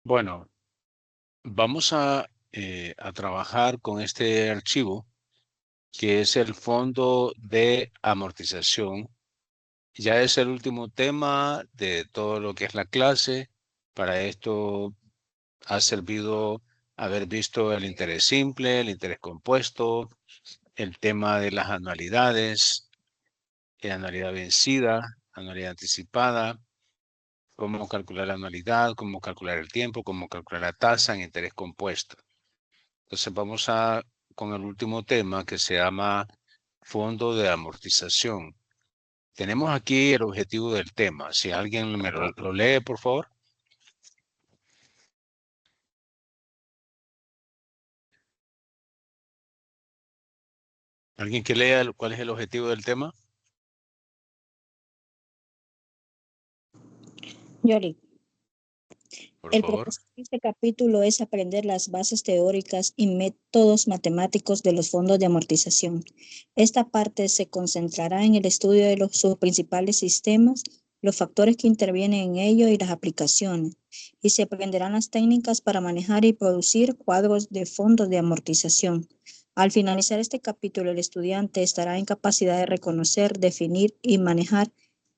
Bueno, vamos a trabajar con este archivo que es el fondo de amortización. Ya es el último tema de todo lo que es la clase. Para esto ha servido haber visto el interés simple, el interés compuesto, el tema de las anualidades, anualidad vencida, anualidad anticipada, cómo calcular la anualidad, cómo calcular el tiempo, cómo calcular la tasa en interés compuesto. Entonces vamos con el último tema que se llama fondo de amortización. Tenemos aquí el objetivo del tema. Si alguien me lo lee, por favor. ¿Alguien que lea cuál es el objetivo del tema? Yoli, Por el favor. propósito de este capítulo es aprender las bases teóricas y métodos matemáticos de los fondos de amortización. Esta parte se concentrará en el estudio de sus principales sistemas, los factores que intervienen en ello y las aplicaciones, y se aprenderán las técnicas para manejar y producir cuadros de fondos de amortización. Al finalizar este capítulo, el estudiante estará en capacidad de reconocer, definir y manejar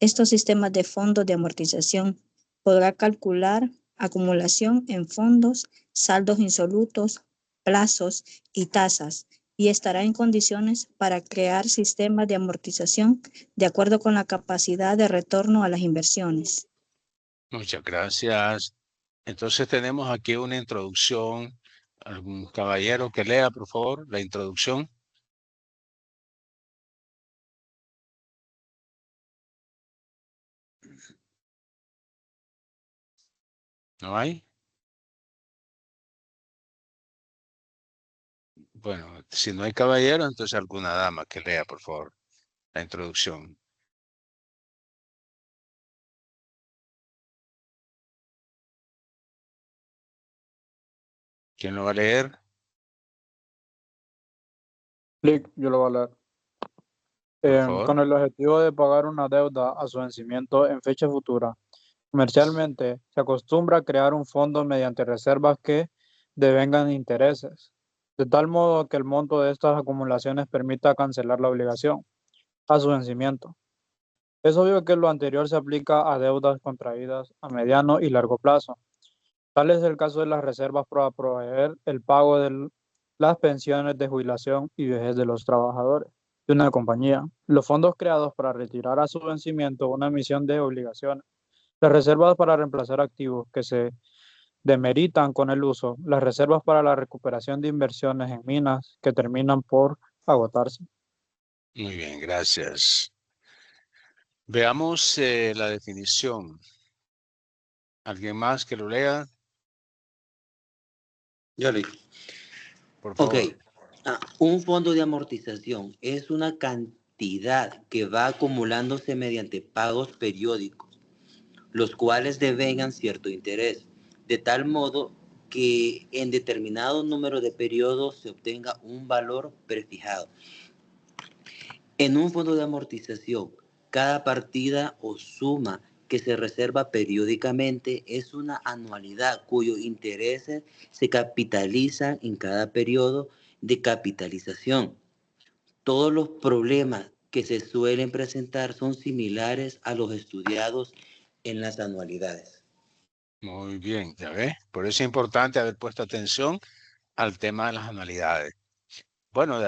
estos sistemas de fondos de amortización. Podrá calcular acumulación en fondos, saldos insolutos, plazos y tasas, y estará en condiciones para crear sistemas de amortización de acuerdo con la capacidad de retorno a las inversiones. Muchas gracias. Entonces tenemos aquí una introducción. ¿Algún caballero que lea, por favor, la introducción? ¿No hay? Bueno, si no hay caballero, entonces alguna dama que lea, por favor, la introducción. ¿Quién lo va a leer? Clic, yo lo voy a leer. Por favor. Con el objetivo de pagar una deuda a su vencimiento en fecha futura. Comercialmente, se acostumbra a crear un fondo mediante reservas que devengan intereses, de tal modo que el monto de estas acumulaciones permita cancelar la obligación a su vencimiento. Es obvio que lo anterior se aplica a deudas contraídas a mediano y largo plazo. Tal es el caso de las reservas para proveer el pago de las pensiones de jubilación y vejez de los trabajadores de una compañía, los fondos creados para retirar a su vencimiento una emisión de obligaciones, las reservas para reemplazar activos que se demeritan con el uso, las reservas para la recuperación de inversiones en minas que terminan por agotarse. Muy bien, gracias. Veamos la definición. ¿Alguien más que lo lea? Yoli. Por Ok. favor. Un fondo de amortización es una cantidad que va acumulándose mediante pagos periódicos, los cuales devengan cierto interés, de tal modo que en determinado número de periodos se obtenga un valor prefijado. En un fondo de amortización, cada partida o suma que se reserva periódicamente es una anualidad cuyos intereses se capitalizan en cada periodo de capitalización. Todos los problemas que se suelen presentar son similares a los estudiados en las anualidades. Muy bien, ya ves. Por eso es importante haber puesto atención al tema de las anualidades. Bueno,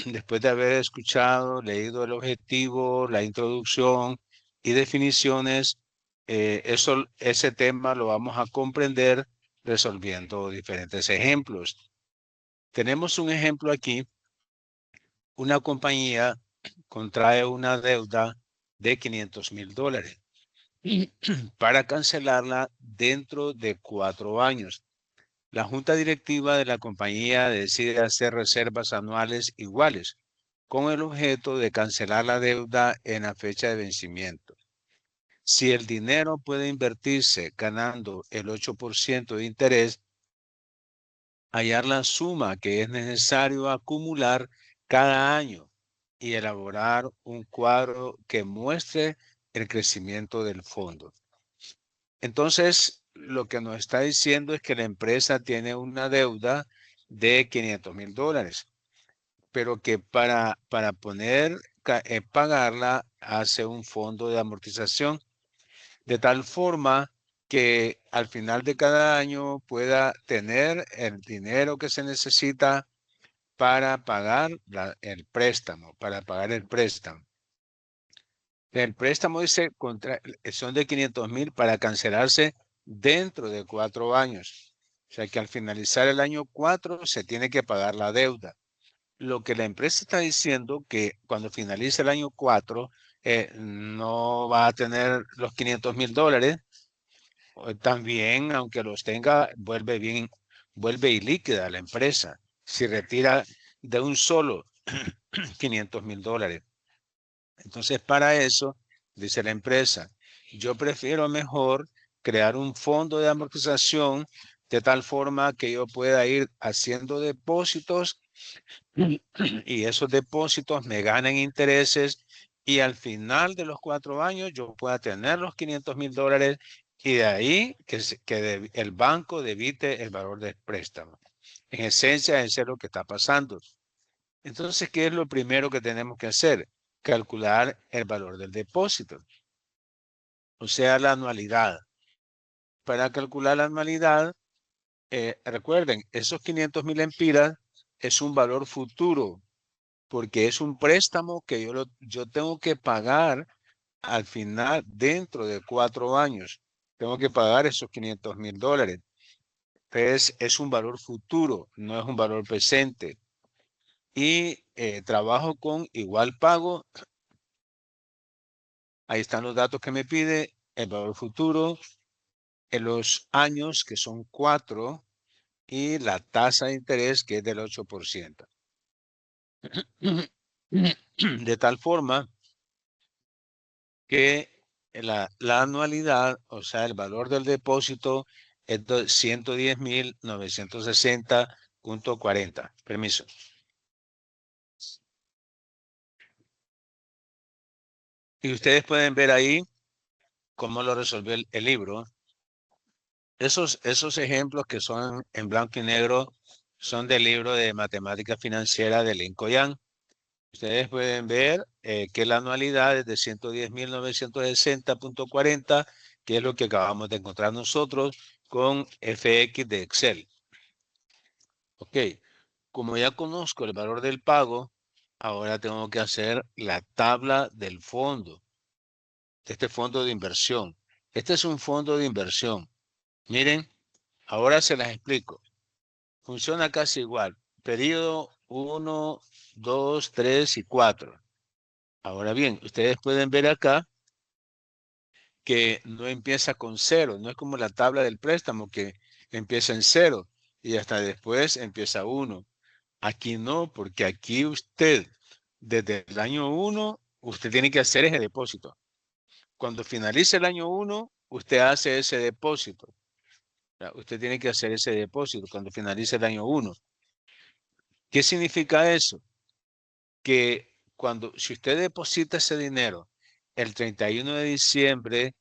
después de haber escuchado, leído el objetivo, la introducción y definiciones, ese tema lo vamos a comprender resolviendo diferentes ejemplos. Tenemos un ejemplo aquí. Una compañía contrae una deuda de $500,000 para cancelarla dentro de 4 años. La junta directiva de la compañía decide hacer reservas anuales iguales con el objeto de cancelar la deuda en la fecha de vencimiento. Si el dinero puede invertirse ganando el 8% de interés, hallar la suma que es necesario acumular cada año y elaborar un cuadro que muestre el crecimiento del fondo. Entonces, lo que nos está diciendo es que la empresa tiene una deuda de $500,000, pero que para pagarla hace un fondo de amortización, de tal forma que al final de cada año pueda tener el dinero que se necesita para pagar el préstamo, El préstamo dice son de 500,000 para cancelarse dentro de 4 años. O sea que al finalizar el año 4 se tiene que pagar la deuda. Lo que la empresa está diciendo que cuando finalice el año 4 no va a tener los $500,000. También, aunque los tenga, vuelve ilíquida la empresa si retira de un solo $500,000. Entonces, para eso, dice la empresa, yo prefiero mejor crear un fondo de amortización de tal forma que yo pueda ir haciendo depósitos y esos depósitos me ganen intereses y al final de los 4 años yo pueda tener los $500,000 y de ahí que el banco debite el valor del préstamo. En esencia, eso es lo que está pasando. Entonces, ¿qué es lo primero que tenemos que hacer? Calcular el valor del depósito, o sea, la anualidad. Para calcular la anualidad, recuerden, esos 500,000 empiras es un valor futuro, porque es un préstamo que yo tengo que pagar al final dentro de 4 años. Tengo que pagar esos $500,000. Entonces, es un valor futuro, no es un valor presente. Y trabajo con igual pago. Ahí están los datos que me pide, el valor futuro, en los años que son 4 y la tasa de interés que es del 8%. De tal forma que la anualidad, o sea, el valor del depósito es de 110,960.40. Permiso. Y ustedes pueden ver ahí cómo lo resolvió el libro. Esos ejemplos que son en blanco y negro son del libro de Matemática Financiera de Lincoln Yang. Ustedes pueden ver que la anualidad es de 110,960.40, que es lo que acabamos de encontrar nosotros con FX de Excel. Ok, como ya conozco el valor del pago, ahora tengo que hacer la tabla del fondo, de este fondo de inversión. Este es un fondo de inversión. Miren, ahora se las explico. Funciona casi igual. Periodo 1, 2, 3 y 4. Ahora bien, ustedes pueden ver acá que no empieza con 0. No es como la tabla del préstamo que empieza en 0 y hasta después empieza 1. Aquí no, porque aquí usted, desde el año 1, usted tiene que hacer ese depósito. Cuando finalice el año 1, usted hace ese depósito. Usted tiene que hacer ese depósito cuando finalice el año 1. ¿Qué significa eso? Que si usted deposita ese dinero el 31 de diciembre,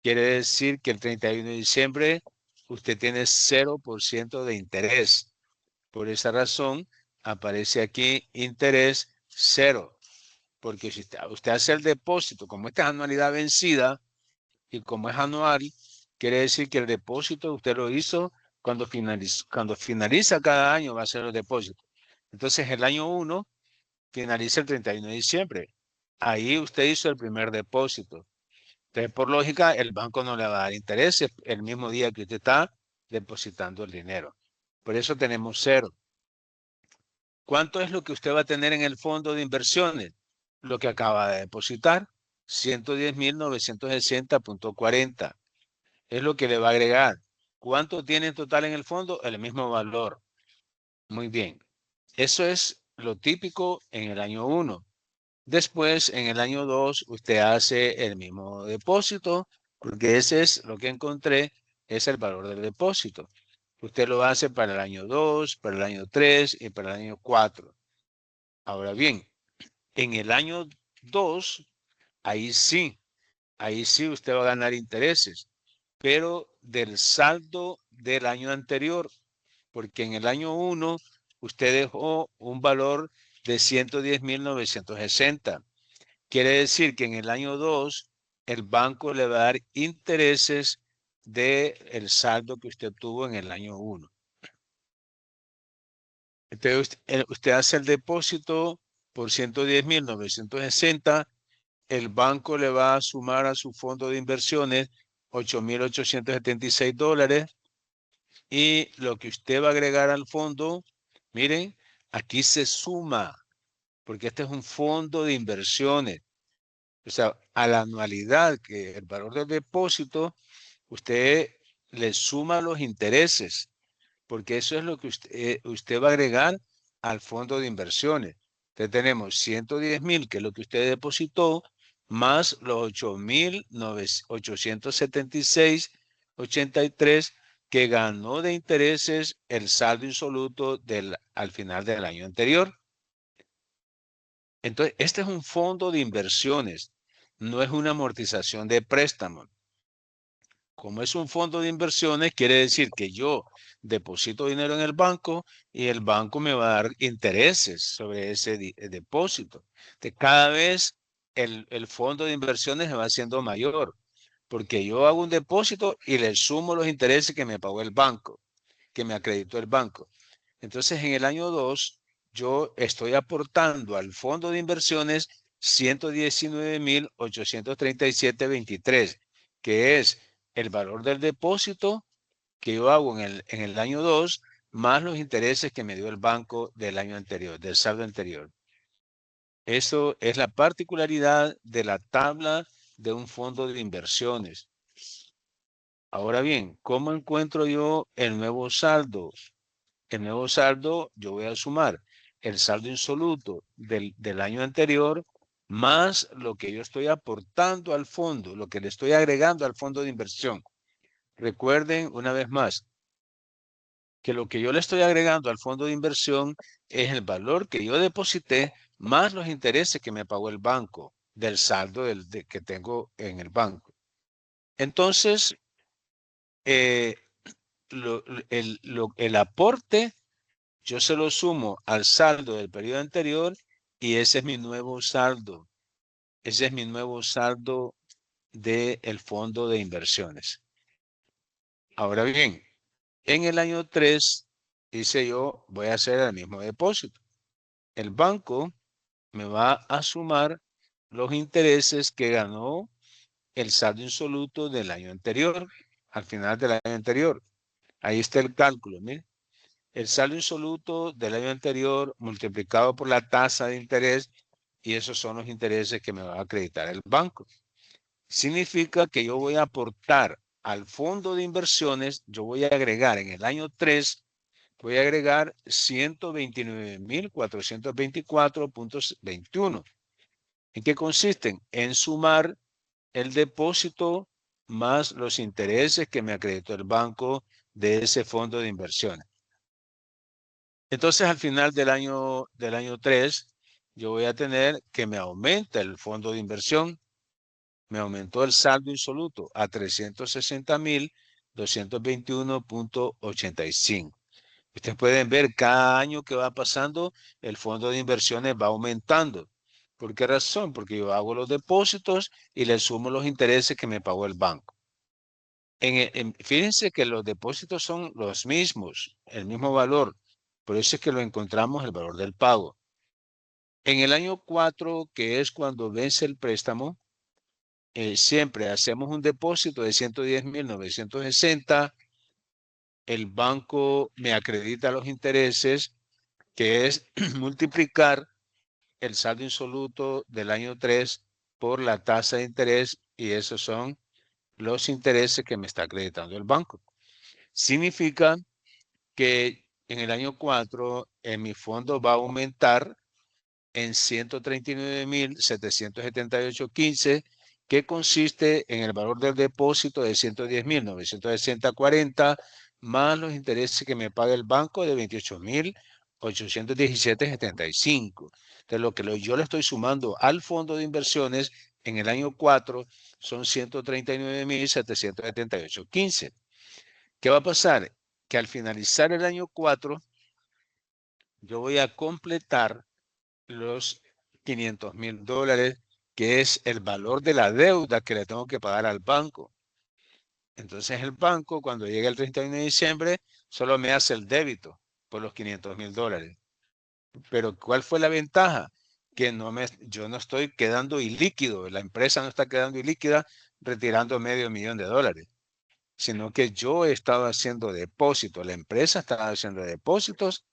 quiere decir que el 31 de diciembre usted tiene 0% de interés. Por esa razón, aparece aquí interés 0. Porque si usted hace el depósito, como esta es anualidad vencida y como es anual, quiere decir que el depósito usted lo hizo cuando finaliza cada año, va a ser el depósito. Entonces, el año 1 finaliza el 31 de diciembre. Ahí usted hizo el primer depósito. Entonces, por lógica, el banco no le va a dar interés el mismo día que usted está depositando el dinero. Por eso tenemos 0. ¿Cuánto es lo que usted va a tener en el fondo de inversiones? Lo que acaba de depositar, 110,960.40. Es lo que le va a agregar. ¿Cuánto tiene en total en el fondo? El mismo valor. Muy bien. Eso es lo típico en el año 1. Después, en el año 2, usted hace el mismo depósito, porque ese es lo que encontré, es el valor del depósito. Usted lo hace para el año 2, para el año 3 y para el año 4. Ahora bien, en el año 2, ahí sí usted va a ganar intereses. pero del saldo del año anterior, porque en el año 1 usted dejó un valor de 110.960. Quiere decir que en el año 2 el banco le va a dar intereses del saldo que usted tuvo en el año 1. Entonces usted hace el depósito por 110.960. El banco le va a sumar a su fondo de inversiones $8.876. Y lo que usted va a agregar al fondo, miren, aquí se suma, porque este es un fondo de inversiones. O sea, a la anualidad, que el valor del depósito, usted le suma los intereses, porque eso es lo que usted va a agregar al fondo de inversiones. Entonces tenemos 110.000, que es lo que usted depositó, más los 8.876.83 que ganó de intereses el saldo insoluto al final del año anterior. Entonces, este es un fondo de inversiones, no es una amortización de préstamo. Como es un fondo de inversiones, quiere decir que yo deposito dinero en el banco y el banco me va a dar intereses sobre ese depósito. Entonces, cada vez el fondo de inversiones se va haciendo mayor, porque yo hago un depósito y le sumo los intereses que me pagó el banco, que me acreditó el banco. Entonces, en el año 2, yo estoy aportando al fondo de inversiones 119.837.23, que es el valor del depósito que yo hago en el año 2, más los intereses que me dio el banco del año anterior, del saldo anterior. Eso es la particularidad de la tabla de un fondo de inversiones. Ahora bien, ¿cómo encuentro yo el nuevo saldo? El nuevo saldo, yo voy a sumar el saldo insoluto del año anterior más lo que yo estoy aportando al fondo, lo que le estoy agregando al fondo de inversión. Recuerden una vez más que lo que yo le estoy agregando al fondo de inversión es el valor que yo deposité más los intereses que me pagó el banco del saldo que tengo en el banco. Entonces, el aporte yo se lo sumo al saldo del periodo anterior y ese es mi nuevo saldo. Ese es mi nuevo saldo del fondo de inversiones. Ahora bien, en el año 3, dice yo, voy a hacer el mismo depósito. El banco me va a sumar los intereses que ganó el saldo insoluto del año anterior, al final del año anterior. Ahí está el cálculo, miren. El saldo insoluto del año anterior multiplicado por la tasa de interés, y esos son los intereses que me va a acreditar el banco. Significa que yo voy a aportar al fondo de inversiones, yo voy a agregar en el año 3, voy a agregar 129.424.21. ¿En qué consisten? En sumar el depósito más los intereses que me acreditó el banco de ese fondo de inversiones. Entonces, al final del año 3, yo voy a tener que me aumenta el fondo de inversión, me aumentó el saldo insoluto a 360.221.85. Ustedes pueden ver cada año que va pasando, el fondo de inversiones va aumentando. ¿Por qué razón? Porque yo hago los depósitos y le sumo los intereses que me pagó el banco. Fíjense que los depósitos son los mismos, el mismo valor. Por eso es que lo encontramos el valor del pago. En el año 4, que es cuando vence el préstamo, siempre hacemos un depósito de 110.960. El banco me acredita los intereses, que es multiplicar el saldo insoluto del año 3 por la tasa de interés, y esos son los intereses que me está acreditando el banco. Significa que en el año 4 mi fondo va a aumentar en 139.778.15, que consiste en el valor del depósito de 110.960.40 más los intereses que me paga el banco de 28.817.75. Entonces, lo que yo le estoy sumando al fondo de inversiones en el año 4 son 139.778.15. ¿Qué va a pasar? Que al finalizar el año 4, yo voy a completar los $500,000, que es el valor de la deuda que le tengo que pagar al banco. Entonces el banco, cuando llegue el 31 de diciembre, solo me hace el débito por los $500,000. Pero ¿cuál fue la ventaja? Que yo no estoy quedando ilíquido, la empresa no está quedando ilíquida retirando $500,000, sino que yo he estado haciendo depósitos, la empresa estaba haciendo depósitos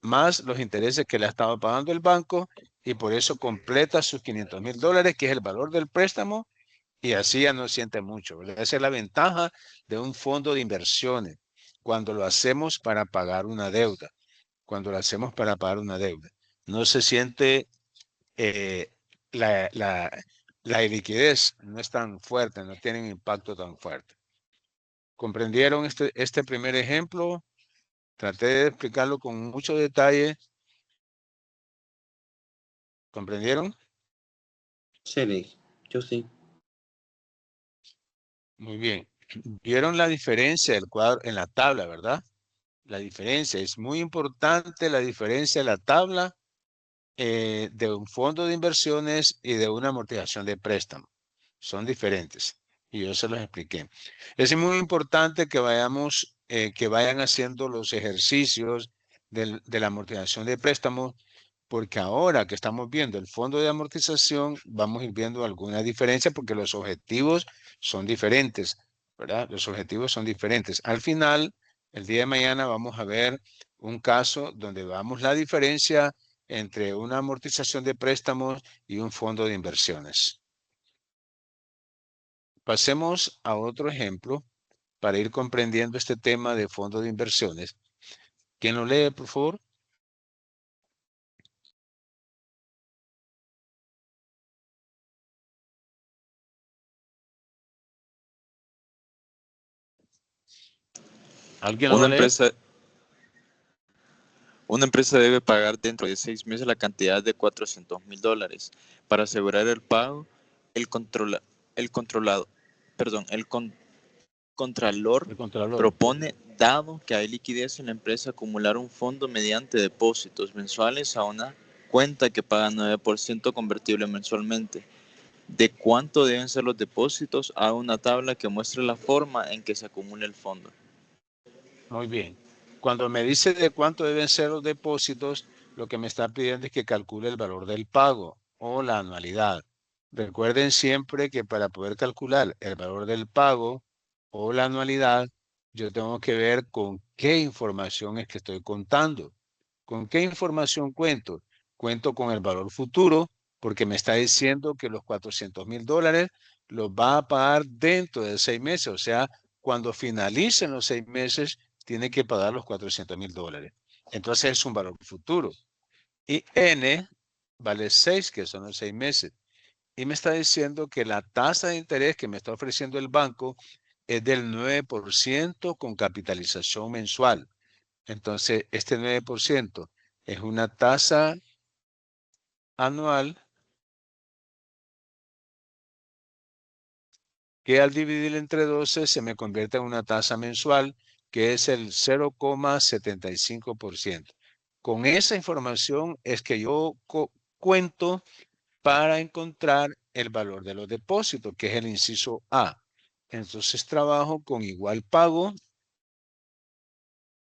más los intereses que le ha estado pagando el banco, y por eso completa sus $500,000, que es el valor del préstamo, y así ya no siente mucho, ¿verdad? Esa es la ventaja de un fondo de inversiones cuando lo hacemos para pagar una deuda. Cuando lo hacemos para pagar una deuda, no se siente eh, la liquidez, no es tan fuerte, no tiene un impacto tan fuerte. ¿Comprendieron este primer ejemplo? Traté de explicarlo con mucho detalle. ¿Comprendieron? Sí, yo sí. Muy bien. ¿Vieron la diferencia del cuadro en la tabla, verdad? La diferencia es muy importante, la diferencia de la tabla de un fondo de inversiones y de una amortización de préstamo. Son diferentes y yo se los expliqué. Es muy importante que que vayan haciendo los ejercicios de la amortización de préstamos, porque ahora que estamos viendo el fondo de amortización, vamos a ir viendo alguna diferencia porque los objetivos son diferentes, ¿verdad? Los objetivos son diferentes. Al final, el día de mañana vamos a ver un caso donde vamos la diferencia entre una amortización de préstamos y un fondo de inversiones. Pasemos a otro ejemplo para ir comprendiendo este tema de fondo de inversiones. ¿Quién lo lee, por favor? ¿Alguien lo va Una a leer? empresa debe pagar dentro de 6 meses la cantidad de $400,000. Para asegurar el pago, el contralor El Contralor. propone, dado que hay liquidez en la empresa, acumular un fondo mediante depósitos mensuales a una cuenta que paga 9% convertible mensualmente. ¿De cuánto deben ser los depósitos? A una tabla que muestre la forma en que se acumula el fondo. Muy bien. Cuando me dice de cuánto deben ser los depósitos, lo que me está pidiendo es que calcule el valor del pago o la anualidad. Recuerden siempre que para poder calcular el valor del pago o la anualidad, yo tengo que ver con qué información es que estoy contando. ¿Con qué información cuento? Cuento con el valor futuro, porque me está diciendo que los $400,000 los va a pagar dentro de 6 meses. O sea, cuando finalicen los 6 meses, tiene que pagar los $400,000. Entonces es un valor futuro. Y N vale 6, que son los 6 meses. Y me está diciendo que la tasa de interés que me está ofreciendo el banco es del 9% con capitalización mensual. Entonces, este 9% es una tasa anual que al dividir entre 12 se me convierte en una tasa mensual, que es el 0,75%. Con esa información es que yo cuento para encontrar el valor de los depósitos, que es el inciso A. Entonces trabajo con igual pago,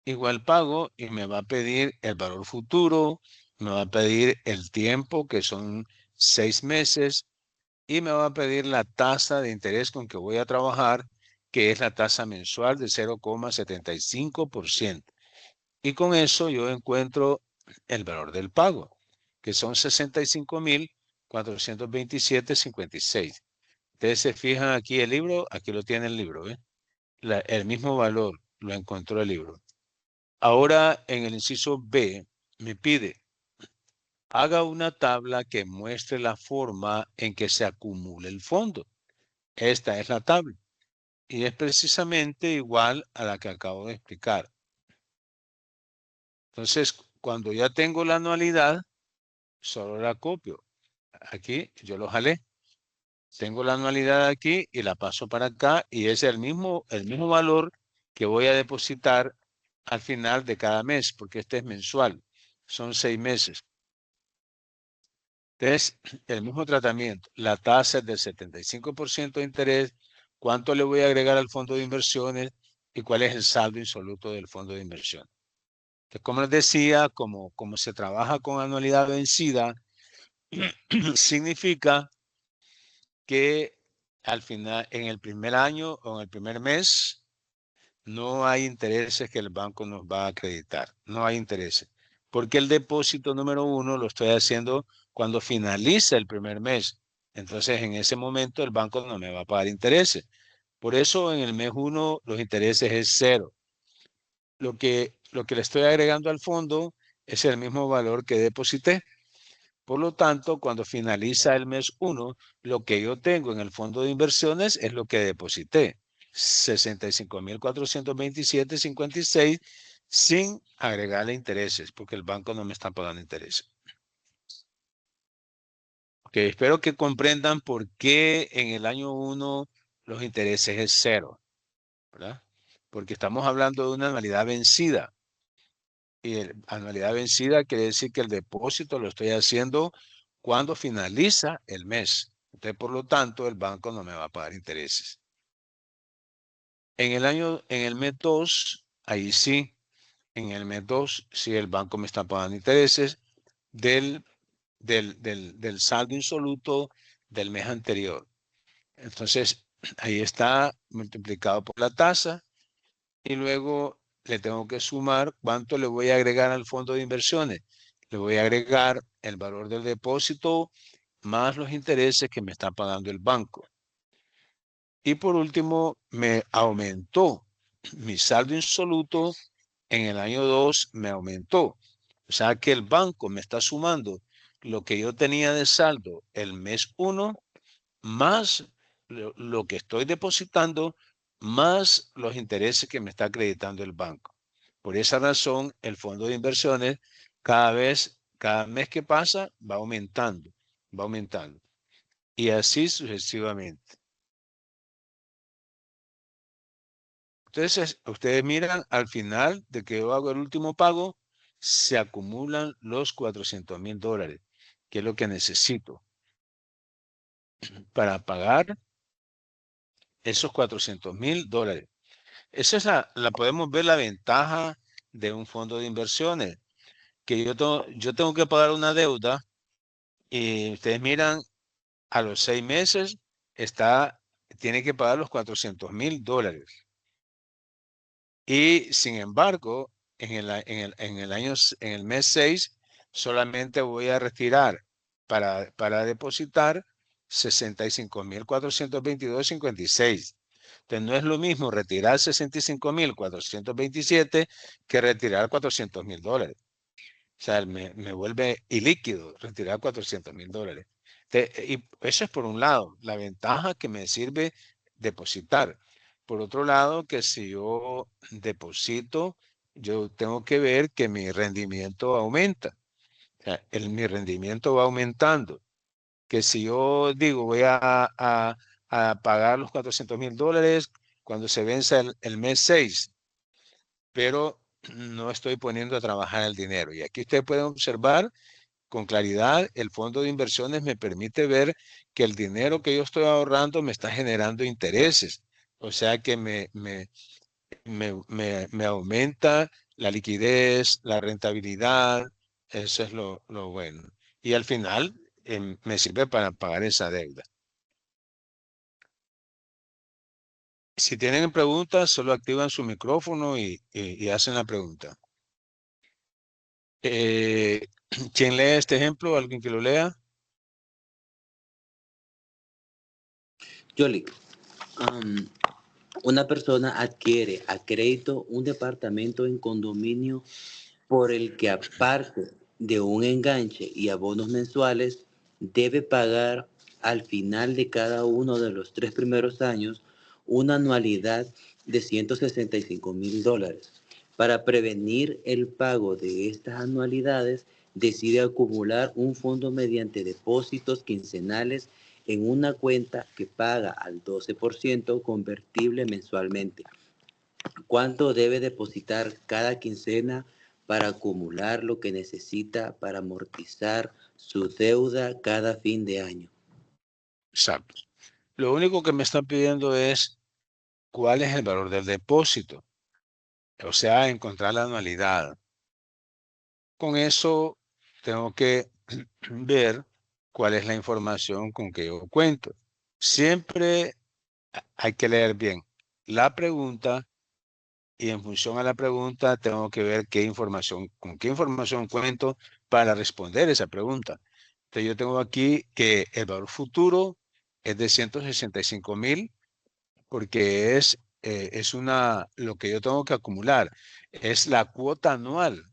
y me va a pedir el valor futuro, me va a pedir el tiempo, que son 6 meses, y me va a pedir la tasa de interés con que voy a trabajar, que es la tasa mensual de 0,75%. Y con eso yo encuentro el valor del pago, que son 65,427,56. Ustedes se fijan aquí el libro, aquí lo tiene el libro, ¿eh? El mismo valor lo encontró el libro. Ahora en el inciso B me pide, haga una tabla que muestre la forma en que se acumula el fondo. Esta es la tabla y es precisamente igual a la que acabo de explicar. Entonces, cuando ya tengo la anualidad, solo la copio. Aquí yo lo jalé. Tengo la anualidad aquí y la paso para acá y es el mismo valor que voy a depositar al final de cada mes, porque este es mensual, son 6 meses. Entonces, el mismo tratamiento, la tasa es del 75% de interés, cuánto le voy a agregar al fondo de inversiones y cuál es el saldo insoluto del fondo de inversión. Entonces, como les decía, como se trabaja con anualidad vencida, significa que al final, en el primer año o en el primer mes, no hay intereses que el banco nos va a acreditar. No hay intereses. Porque el depósito número 1 lo estoy haciendo cuando finaliza el primer mes. Entonces, en ese momento, el banco no me va a pagar intereses. Por eso, en el mes 1, los intereses es 0. Lo que le estoy agregando al fondo es el mismo valor que deposité. Por lo tanto, cuando finaliza el mes 1, lo que yo tengo en el fondo de inversiones es lo que deposité. 65.427.56 sin agregarle intereses, porque el banco no me está pagando intereses. Ok, espero que comprendan por qué en el año 1 los intereses es 0, ¿verdad? Porque estamos hablando de una anualidad vencida. Y anualidad vencida quiere decir que el depósito lo estoy haciendo cuando finaliza el mes. Entonces, por lo tanto, el banco no me va a pagar intereses. En el mes 2, ahí sí, en el mes 2, sí el banco me está pagando intereses del saldo insoluto del mes anterior. Entonces, ahí está multiplicado por la tasa y luego le tengo que sumar cuánto le voy a agregar al fondo de inversiones. Le voy a agregar el valor del depósito más los intereses que me está pagando el banco. Y por último, me aumentó mi saldo insoluto en el año 2, me aumentó. O sea que el banco me está sumando lo que yo tenía de saldo el mes 1 más lo que estoy depositando, más los intereses que me está acreditando el banco. Por esa razón, el fondo de inversiones cada mes que pasa, va aumentando. Y así sucesivamente. Entonces, ustedes miran al final de que yo hago el último pago, se acumulan los $400,000, que es lo que necesito para pagar esos $400,000. Esa es la podemos ver la ventaja de un fondo de inversiones, que yo tengo que pagar una deuda y ustedes miran a los 6 meses tiene que pagar los $400,000. Y sin embargo, en el mes 6 solamente voy a retirar para depositar 65.422.56. Entonces no es lo mismo retirar 65.427 que retirar $400,000. O sea, me vuelve ilíquido retirar $400,000. Y eso es por un lado, la ventaja que me sirve depositar. Por otro lado, que si yo deposito, yo tengo que ver que mi rendimiento aumenta. O sea, mi rendimiento va aumentando. Que si yo digo voy a pagar los $400,000 cuando se venza el mes 6, pero no estoy poniendo a trabajar el dinero. Y aquí ustedes pueden observar con claridad, el fondo de inversiones me permite ver que el dinero que yo estoy ahorrando me está generando intereses. O sea que me aumenta la liquidez, la rentabilidad. Eso es lo bueno. Y al final me sirve para pagar esa deuda. Si tienen preguntas, solo activan su micrófono y hacen la pregunta. ¿Quién lee este ejemplo? ¿Alguien que lo lea? Yoli, una persona adquiere a crédito un departamento en condominio por el que, aparte de un enganche y abonos mensuales, debe pagar al final de cada uno de los 3 primeros años una anualidad de $165,000. Para prevenir el pago de estas anualidades, decide acumular un fondo mediante depósitos quincenales en una cuenta que paga al 12% convertible mensualmente. ¿Cuánto debe depositar cada quincena para acumular lo que necesita para amortizar su deuda cada fin de año? Exacto. Lo único que me están pidiendo es cuál es el valor del depósito. O sea, encontrar la anualidad. Con eso tengo que ver cuál es la información con que yo cuento. Siempre hay que leer bien la pregunta y en función a la pregunta tengo que ver con qué información cuento para responder esa pregunta. Entonces yo tengo aquí que el valor futuro es de 165,000 porque es lo que yo tengo que acumular. Es la cuota anual.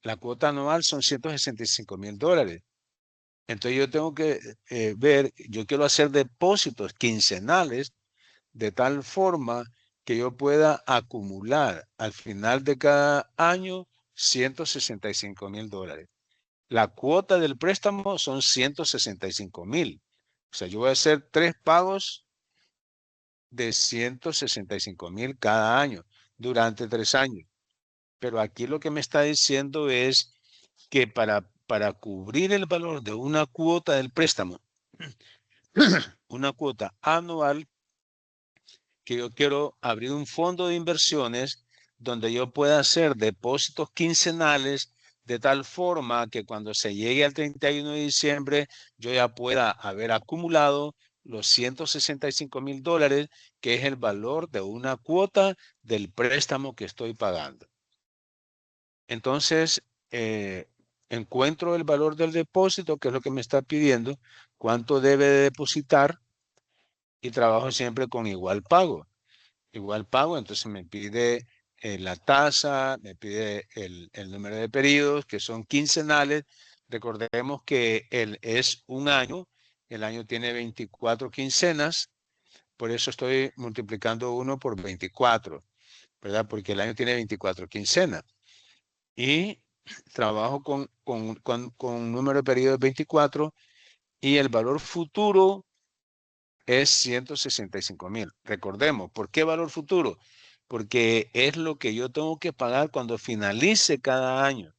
La cuota anual son $165,000. Entonces yo tengo que yo quiero hacer depósitos quincenales de tal forma que yo pueda acumular al final de cada año $165,000. La cuota del préstamo son 165,000. O sea, yo voy a hacer 3 pagos de 165,000 cada año durante 3 años. Pero aquí lo que me está diciendo es que para cubrir el valor de una cuota del préstamo, una cuota anual, que yo quiero abrir un fondo de inversiones donde yo pueda hacer depósitos quincenales de tal forma que cuando se llegue al 31 de diciembre yo ya pueda haber acumulado los $165,000, que es el valor de una cuota del préstamo que estoy pagando. Entonces, encuentro el valor del depósito, que es lo que me está pidiendo, cuánto debe de depositar, y trabajo siempre con igual pago. Igual pago, entonces me pide la tasa, me pide el número de periodos, que son quincenales. Recordemos que es un año, el año tiene 24 quincenas, por eso estoy multiplicando 1 por 24, ¿verdad? Porque el año tiene 24 quincenas. Y trabajo con un número de periodos 24 y el valor futuro es 165,000. Recordemos, ¿por qué valor futuro? Porque es lo que yo tengo que pagar cuando finalice cada año.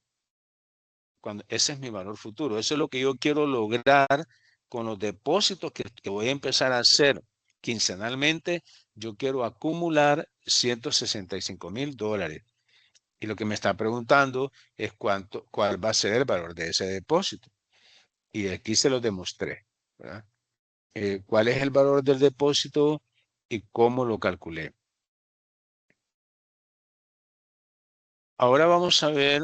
Ese es mi valor futuro. Eso es lo que yo quiero lograr con los depósitos que voy a empezar a hacer quincenalmente. Yo quiero acumular $165,000. Y lo que me está preguntando es cuál va a ser el valor de ese depósito. Y aquí se lo demostré, ¿verdad? Cuál es el valor del depósito y cómo lo calculé. Ahora vamos a ver,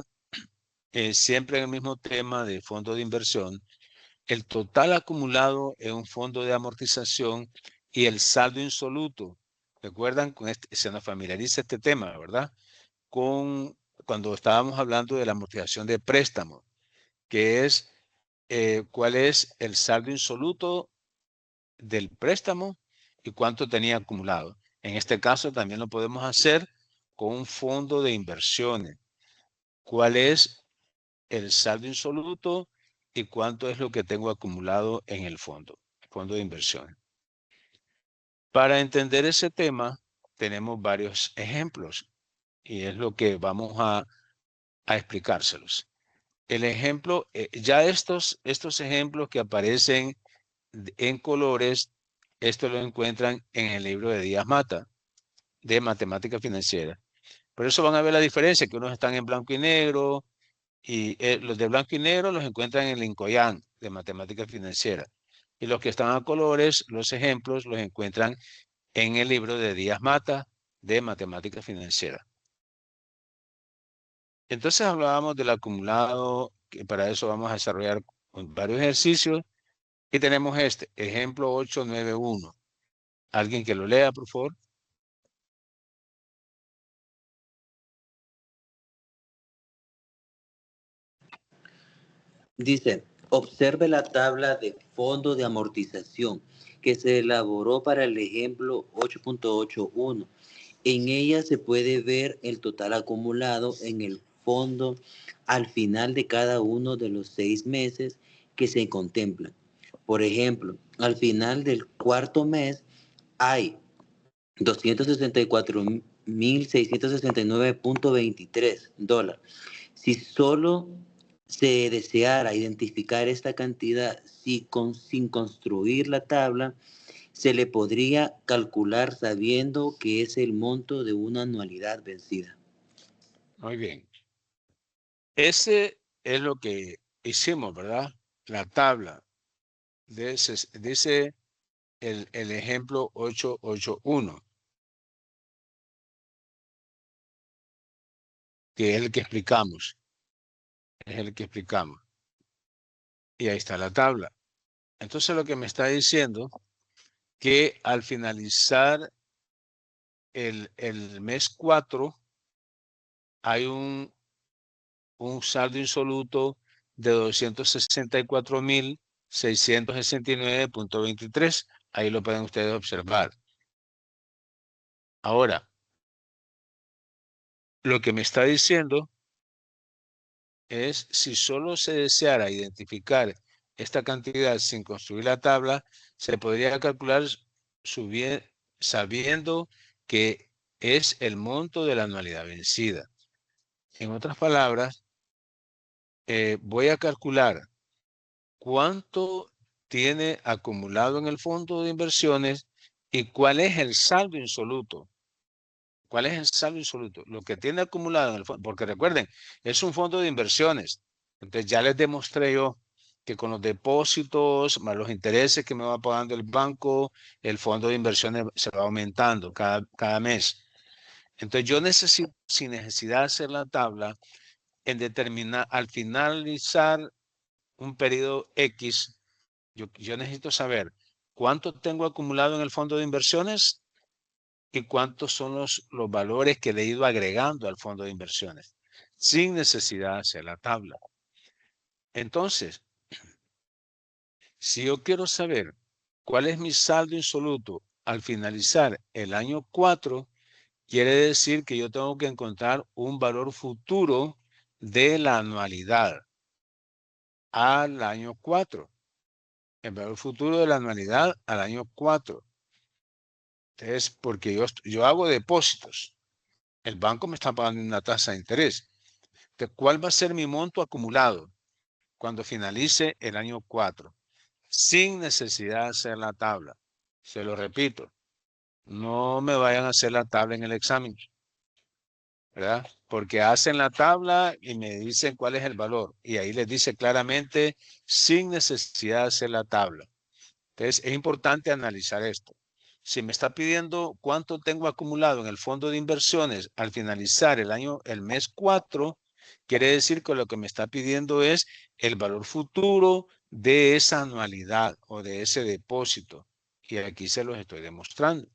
siempre en el mismo tema de fondo de inversión, el total acumulado en un fondo de amortización y el saldo insoluto. ¿Recuerdan? Se nos familiariza este tema, ¿verdad? Cuando estábamos hablando de la amortización de préstamo, que es cuál es el saldo insoluto del préstamo y cuánto tenía acumulado. En este caso también lo podemos hacer con un fondo de inversiones. ¿Cuál es el saldo insoluto y cuánto es lo que tengo acumulado en el fondo de inversiones? Para entender ese tema, tenemos varios ejemplos y es lo que vamos a explicárselos. El ejemplo, ya estos ejemplos que aparecen en colores, esto lo encuentran en el libro de Díaz Mata, de Matemática Financiera. Por eso van a ver la diferencia, que unos están en blanco y negro, y los de blanco y negro los encuentran en el Incoyán, de Matemática Financiera. Y los que están a colores, los ejemplos, los encuentran en el libro de Díaz Mata, de Matemática Financiera. Entonces hablábamos del acumulado, que para eso vamos a desarrollar varios ejercicios. Y tenemos este, ejemplo 891. ¿Alguien que lo lea, por favor? Dice, observe la tabla de fondo de amortización que se elaboró para el ejemplo 8.81. En ella se puede ver el total acumulado en el fondo al final de cada uno de los 6 meses que se contemplan. Por ejemplo, al final del cuarto mes hay 264.669.23 dólares. Si solo se deseara identificar esta cantidad sin construir la tabla, se le podría calcular sabiendo que es el monto de una anualidad vencida. Muy bien. Ese es lo que hicimos, ¿verdad? La tabla. Dice el ejemplo 881, que es el que explicamos. Es el que explicamos. Y ahí está la tabla. Entonces lo que me está diciendo que al finalizar el mes 4 hay un saldo insoluto de 264.669.23. Ahí lo pueden ustedes observar. Ahora, lo que me está diciendo es si solo se deseara identificar esta cantidad sin construir la tabla, se podría calcular sabiendo que es el monto de la anualidad vencida. En otras palabras, voy a calcular cuánto tiene acumulado en el fondo de inversiones y cuál es el saldo insoluto. ¿Cuál es el saldo insoluto? Lo que tiene acumulado en el fondo, porque recuerden, es un fondo de inversiones. Entonces ya les demostré yo que con los depósitos, más los intereses que me va pagando el banco, el fondo de inversiones se va aumentando cada mes. Entonces yo necesito, sin necesidad de hacer la tabla, en determinar, al finalizar un periodo X, yo necesito saber cuánto tengo acumulado en el fondo de inversiones y cuántos son los valores que le he ido agregando al fondo de inversiones, sin necesidad de hacer la tabla. Entonces, si yo quiero saber cuál es mi saldo insoluto al finalizar el año 4, quiere decir que yo tengo que encontrar un valor futuro de la anualidad al año 4. El valor futuro de la anualidad al año 4. Es porque yo hago depósitos. El banco me está pagando una tasa de interés. Entonces, ¿cuál va a ser mi monto acumulado cuando finalice el año 4? Sin necesidad de hacer la tabla. Se lo repito, no me vayan a hacer la tabla en el examen, ¿verdad? Porque hacen la tabla y me dicen cuál es el valor. Y ahí les dice claramente, sin necesidad de hacer la tabla. Entonces, es importante analizar esto. Si me está pidiendo cuánto tengo acumulado en el fondo de inversiones al finalizar el mes 4, quiere decir que lo que me está pidiendo es el valor futuro de esa anualidad o de ese depósito. Y aquí se los estoy demostrando.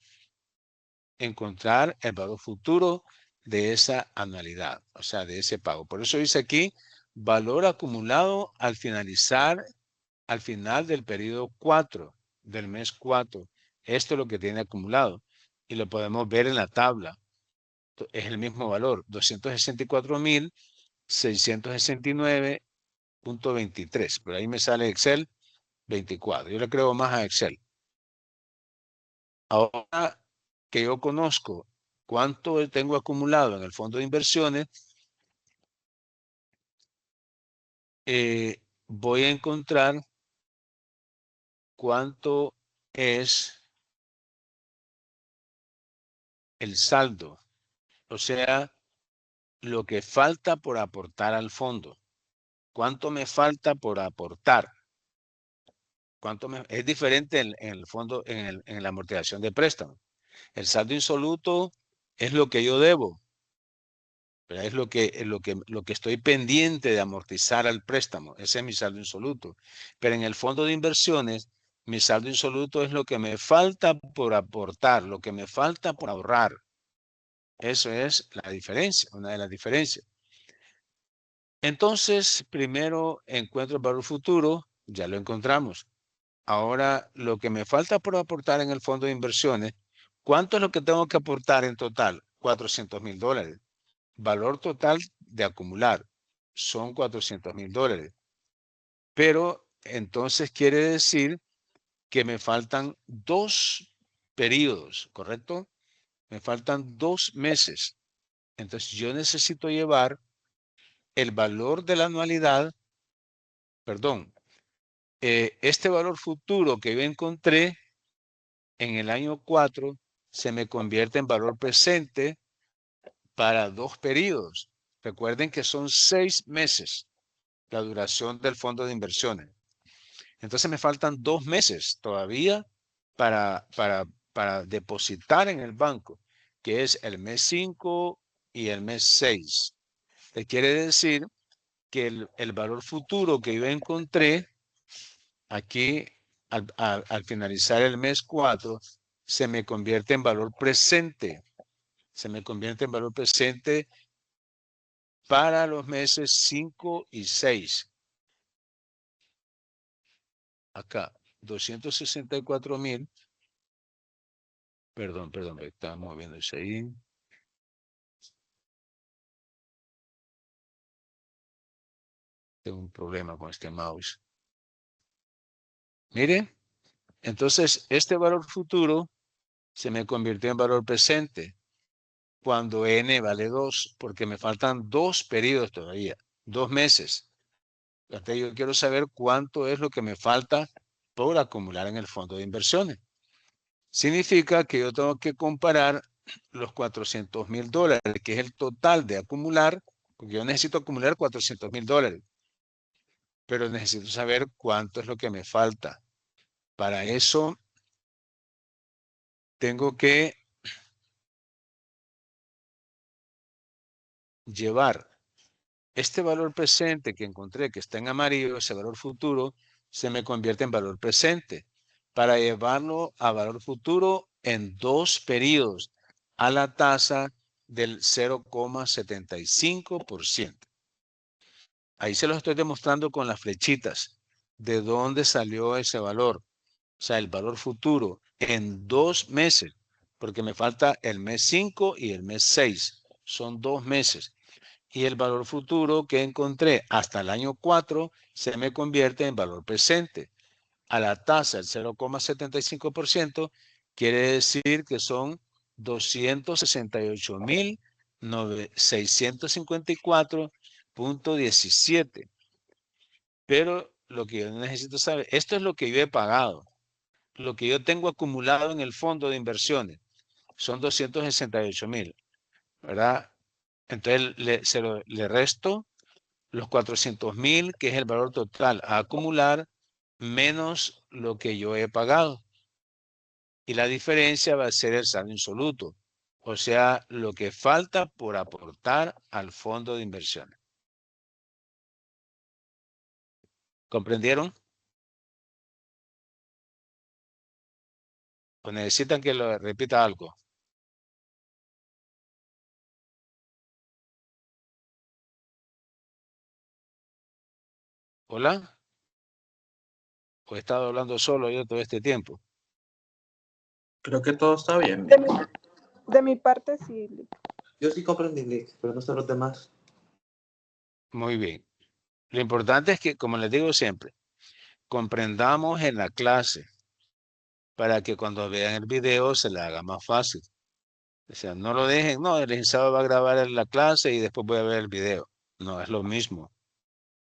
Encontrar el valor futuro de esa anualidad, o sea, de ese pago. Por eso dice aquí, valor acumulado al final del periodo 4, del mes 4. Esto es lo que tiene acumulado y lo podemos ver en la tabla. Es el mismo valor, 264.669.23. Por ahí me sale Excel 24. Yo le creo más a Excel. Ahora que yo conozco cuánto tengo acumulado en el fondo de inversiones, voy a encontrar cuánto es el saldo. O sea, lo que falta por aportar al fondo. ¿Cuánto me falta por aportar? Es diferente en el fondo, en la amortización de préstamo. El saldo insoluto es lo que yo debo, pero es lo que estoy pendiente de amortizar al préstamo. Ese es mi saldo insoluto. Pero en el fondo de inversiones, mi saldo insoluto es lo que me falta por aportar, lo que me falta por ahorrar. Eso es la diferencia, una de las diferencias. Entonces, primero encuentro el valor futuro, ya lo encontramos. Ahora, lo que me falta por aportar en el fondo de inversiones, ¿cuánto es lo que tengo que aportar en total? $400,000. Valor total de acumular son $400,000. Pero entonces quiere decir que me faltan 2 periodos, ¿correcto? Me faltan 2 meses. Entonces yo necesito llevar el valor de la anualidad, perdón, este valor futuro que yo encontré en el año 4 se me convierte en valor presente para 2 periodos. Recuerden que son 6 meses la duración del fondo de inversiones. Entonces me faltan 2 meses todavía para depositar en el banco, que es el mes 5 y el mes 6. Quiere decir que el valor futuro que yo encontré aquí al finalizar el mes 4 se me convierte en valor presente. Se me convierte en valor presente para los meses 5 y 6. Acá, 264,000. Perdón, me está moviéndose ahí. Tengo un problema con este mouse. Mire, entonces este valor futuro se me convirtió en valor presente cuando n vale 2, porque me faltan 2 periodos todavía, 2 meses. Entonces yo quiero saber cuánto es lo que me falta por acumular en el fondo de inversiones. Significa que yo tengo que comparar los $400,000, que es el total de acumular, porque yo necesito acumular $400,000, pero necesito saber cuánto es lo que me falta. Para eso tengo que llevar este valor presente que encontré, que está en amarillo, ese valor futuro, se me convierte en valor presente. Para llevarlo a valor futuro en 2 periodos a la tasa del 0,75%. Ahí se los estoy demostrando con las flechitas de dónde salió ese valor. O sea, el valor futuro en 2 meses, porque me falta el mes 5 y el mes 6. Son 2 meses. Y el valor futuro que encontré hasta el año 4 se me convierte en valor presente. A la tasa del 0,75% quiere decir que son 268,654,17. Pero lo que yo necesito saber, esto es lo que yo he pagado. Lo que yo tengo acumulado en el fondo de inversiones son 268,000, ¿verdad? Entonces le resto los 400,000, que es el valor total a acumular, menos lo que yo he pagado. Y la diferencia va a ser el saldo insoluto, o sea, lo que falta por aportar al fondo de inversiones. ¿Comprendieron? ¿O necesitan que lo repita algo? ¿Hola? ¿O he estado hablando solo yo todo este tiempo? Creo que todo está bien. De mi parte, sí. Yo sí comprendí, Lick, pero no sé los demás. Muy bien. Lo importante es que, como les digo siempre, comprendamos en la clase para que cuando vean el video se les haga más fácil. O sea, no lo dejen, no, el licenciado va a grabar la clase y después voy a ver el video. No, es lo mismo.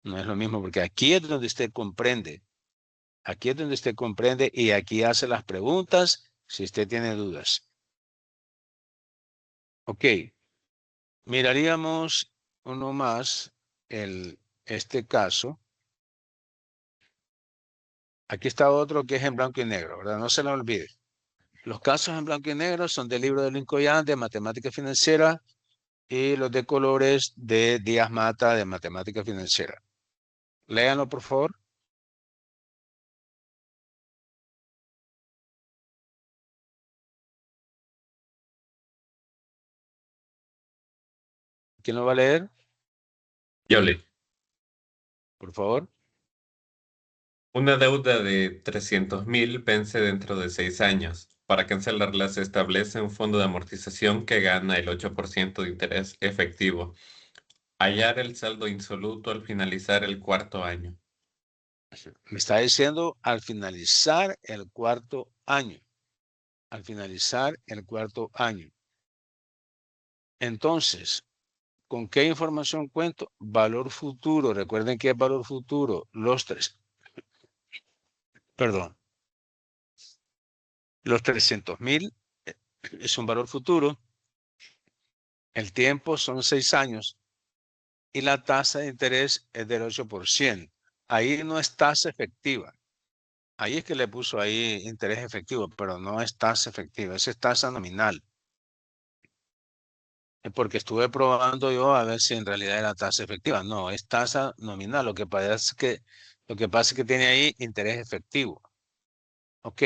No es lo mismo, porque aquí es donde usted comprende. Aquí es donde usted comprende y aquí hace las preguntas si usted tiene dudas. Ok. Miraríamos uno más, este caso. Aquí está otro que es en blanco y negro, ¿verdad? No se lo olvide. Los casos en blanco y negro son del libro de Lincoln de Matemática Financiera y los de colores de Díaz Mata de Matemática Financiera. Léanlo, por favor. ¿Quién lo va a leer? Yo leo. Por favor. Una deuda de 300,000 vence dentro de 6 años. Para cancelarla se establece un fondo de amortización que gana el 8% de interés efectivo. Hallar el saldo insoluto al finalizar el 4º año. Me está diciendo al finalizar el cuarto año. Al finalizar el cuarto año. Entonces, ¿con qué información cuento? Valor futuro. Recuerden que es valor futuro. Los 300,000 es un valor futuro. El tiempo son 6 años. Y la tasa de interés es del 8%. Ahí no es tasa efectiva. Ahí es que le puso ahí interés efectivo, pero no es tasa efectiva, esa es tasa nominal. Porque estuve probando yo a ver si en realidad era tasa efectiva. No, es tasa nominal. Lo que pasa es que tiene ahí interés efectivo. Ok,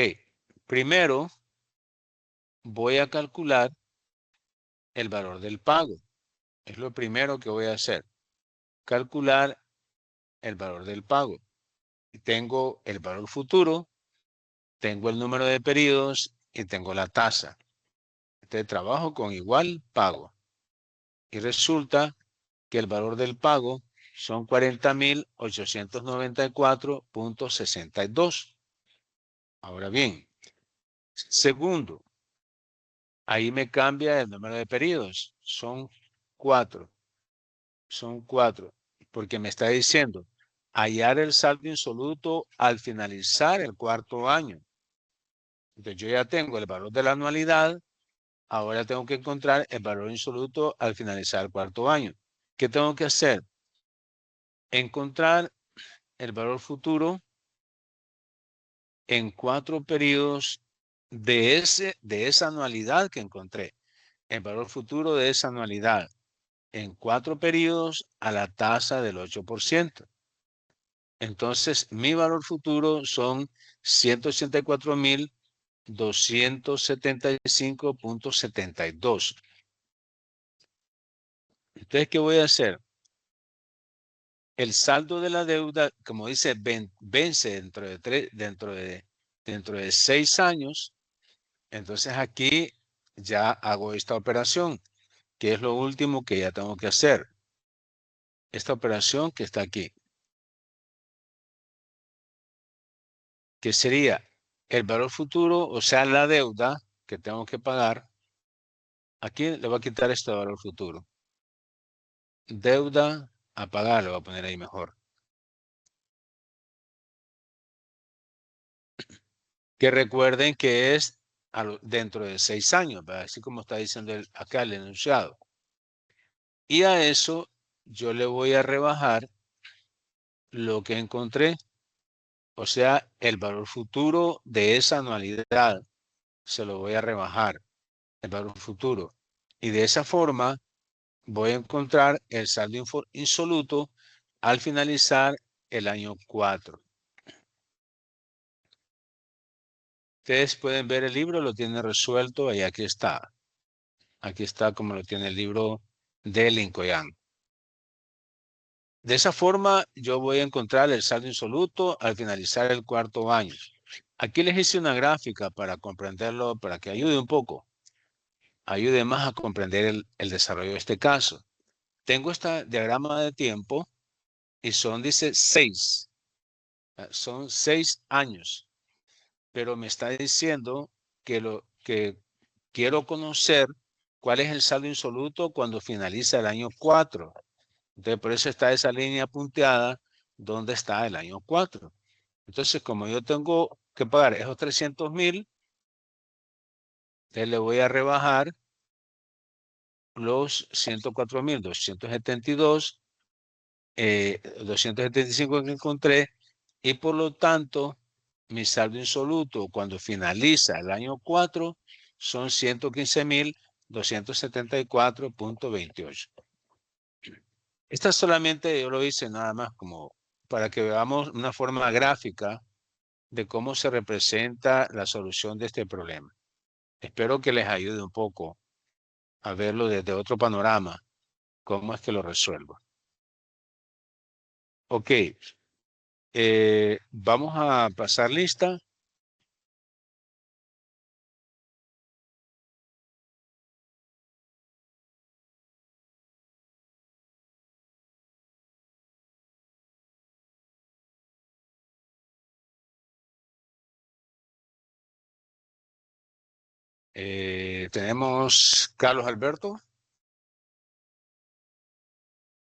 primero voy a calcular el valor del pago. Es lo primero que voy a hacer. Calcular el valor del pago. Tengo el valor futuro, tengo el número de periodos y tengo la tasa. Entonces trabajo con igual pago. Y resulta que el valor del pago son 40,894,62. Ahora bien, segundo, ahí me cambia el número de periodos. Son 4. Son 4. Porque me está diciendo hallar el saldo insoluto al finalizar el cuarto año. Entonces yo ya tengo el valor de la anualidad. Ahora tengo que encontrar el valor insoluto al finalizar el cuarto año. ¿Qué tengo que hacer? Encontrar el valor futuro en 4 periodos de esa anualidad que encontré. El valor futuro de esa anualidad en 4 periodos a la tasa del 8%. Entonces, mi valor futuro son 184,275,72. Entonces, ¿qué voy a hacer? El saldo de la deuda, como dice, vence dentro de 6 años. Entonces aquí ya hago esta operación, que es lo último que ya tengo que hacer. Esta operación que está aquí, que sería el valor futuro, o sea, la deuda que tengo que pagar. Aquí le voy a quitar este valor futuro. Deuda a pagar, lo voy a poner ahí mejor. Que recuerden que es dentro de 6 años, ¿verdad? Así como está diciendo acá el enunciado. Y a eso yo le voy a rebajar lo que encontré, o sea, el valor futuro de esa anualidad. Se lo voy a rebajar, el valor futuro. Y de esa forma voy a encontrar el saldo insoluto al finalizar el año 4. Ustedes pueden ver el libro, lo tiene resuelto y aquí está. Aquí está como lo tiene el libro de Lincoln. De esa forma, yo voy a encontrar el saldo insoluto al finalizar el cuarto año. Aquí les hice una gráfica para comprenderlo, para que ayude un poco. Ayude más a comprender el desarrollo de este caso. Tengo este diagrama de tiempo y dice 6. Son 6 años. Pero me está diciendo que quiero conocer cuál es el saldo insoluto cuando finaliza el año 4. Entonces, por eso está esa línea punteada donde está el año 4. Entonces, como yo tengo que pagar esos 300,000, entonces le voy a rebajar los 104,272, 275 que encontré, y por lo tanto, mi saldo insoluto cuando finaliza el año 4 son 115,274,28. Esta solamente yo lo hice nada más como para que veamos una forma gráfica de cómo se representa la solución de este problema. Espero que les ayude un poco a verlo desde otro panorama, cómo es que lo resuelvo. Ok, vamos a pasar lista. Tenemos Carlos Alberto.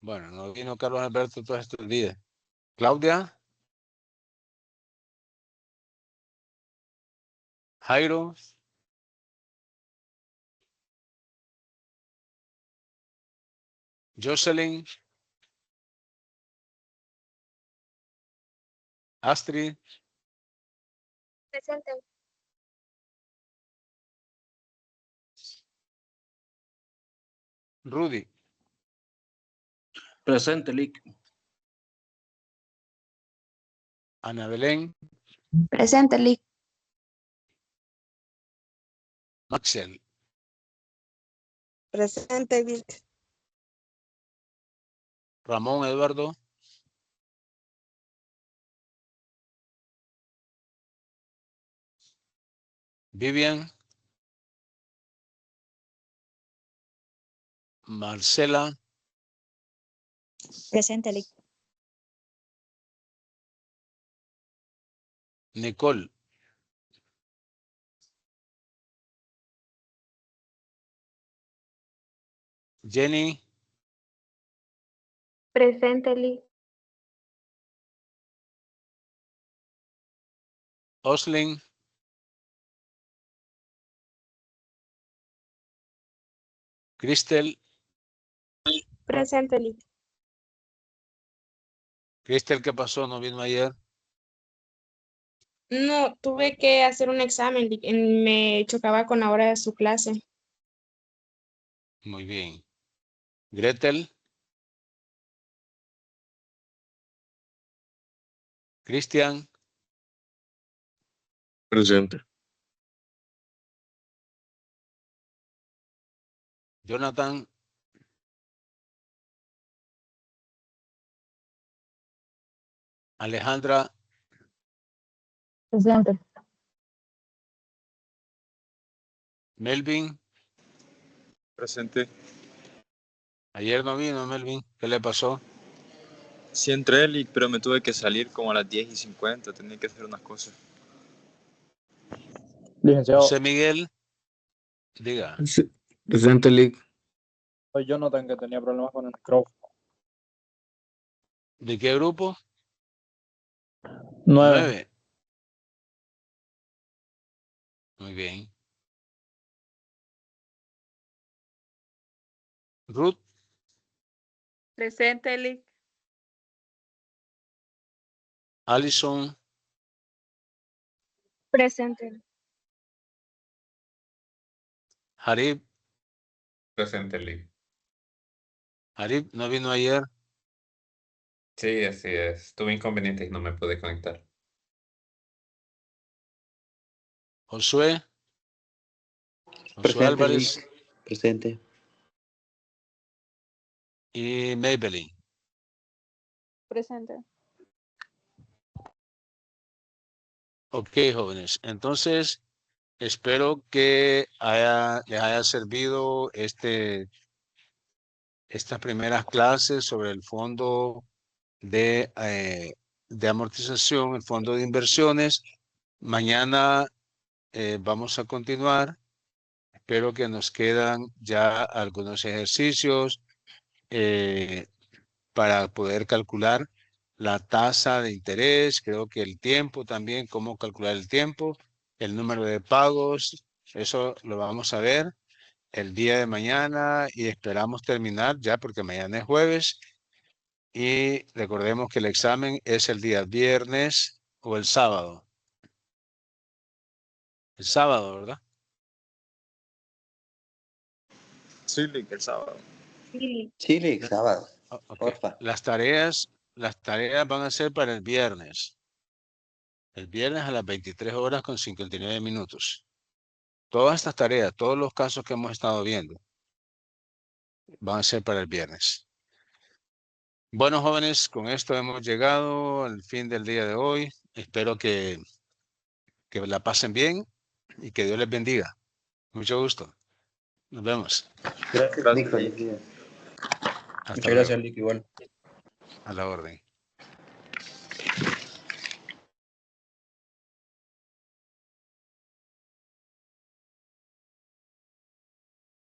Bueno, no vino Carlos Alberto todos estos días. Claudia. Jairo. Jocelyn. Astrid. Presente. Rudy. Presente, Lick. Ana Belén. Presente, Lick. Maxel. Presente, Lick. Ramón Eduardo. Vivian. Marcela. Presente, Lick. Nicole. Jenny. Presente, Lick. Oslin. Cristel. Presente, Lick. Cristel, ¿qué pasó? ¿No vino ayer? No, tuve que hacer un examen, Lick. Me chocaba con la hora de su clase. Muy bien. Gretel. Cristian. Presente. Jonathan. Alejandra. Presente. Melvin. Presente. Ayer no vino Melvin. ¿Qué le pasó? Sí entré, Lick, pero me tuve que salir como a las 10:50. Tenía que hacer unas cosas. Licenciado, José Miguel. Diga. Sí. Presente, Lick. soy Jonathan, que tenía problemas con el micrófono. ¿De qué grupo? 9. 9. Muy bien. Ruth. Presente, Lick. Allison. Presente. Harib. Presente, Lick. Harib no vino ayer. Sí, así es. Tuve inconvenientes y no me pude conectar. Josué. Josué Presente, Álvarez. Lick. Presente. Y Maybelline. Presente. Ok, jóvenes. Entonces, espero que les haya servido estas primeras clases sobre el fondo de amortización, el fondo de inversiones. Mañana vamos a continuar. Espero que nos quedan ya algunos ejercicios para poder calcular la tasa de interés. Creo que el tiempo también, cómo calcular el tiempo, el número de pagos, eso lo vamos a ver el día de mañana y esperamos terminar ya porque mañana es jueves y recordemos que el examen es el día viernes o el sábado. El sábado, ¿verdad? Sí, Lick, el sábado. Sí, Lick, sábado. Ok. Porfa. Las tareas van a ser para el viernes. El viernes a las 23 horas con 59 minutos. Todas estas tareas, todos los casos que hemos estado viendo, van a ser para el viernes. Bueno, jóvenes, con esto hemos llegado al fin del día de hoy. Espero que la pasen bien y que Dios les bendiga. Mucho gusto. Nos vemos. Gracias, Lick. Feliz día. Hasta Muchas luego. gracias, Lick, igual. A la orden.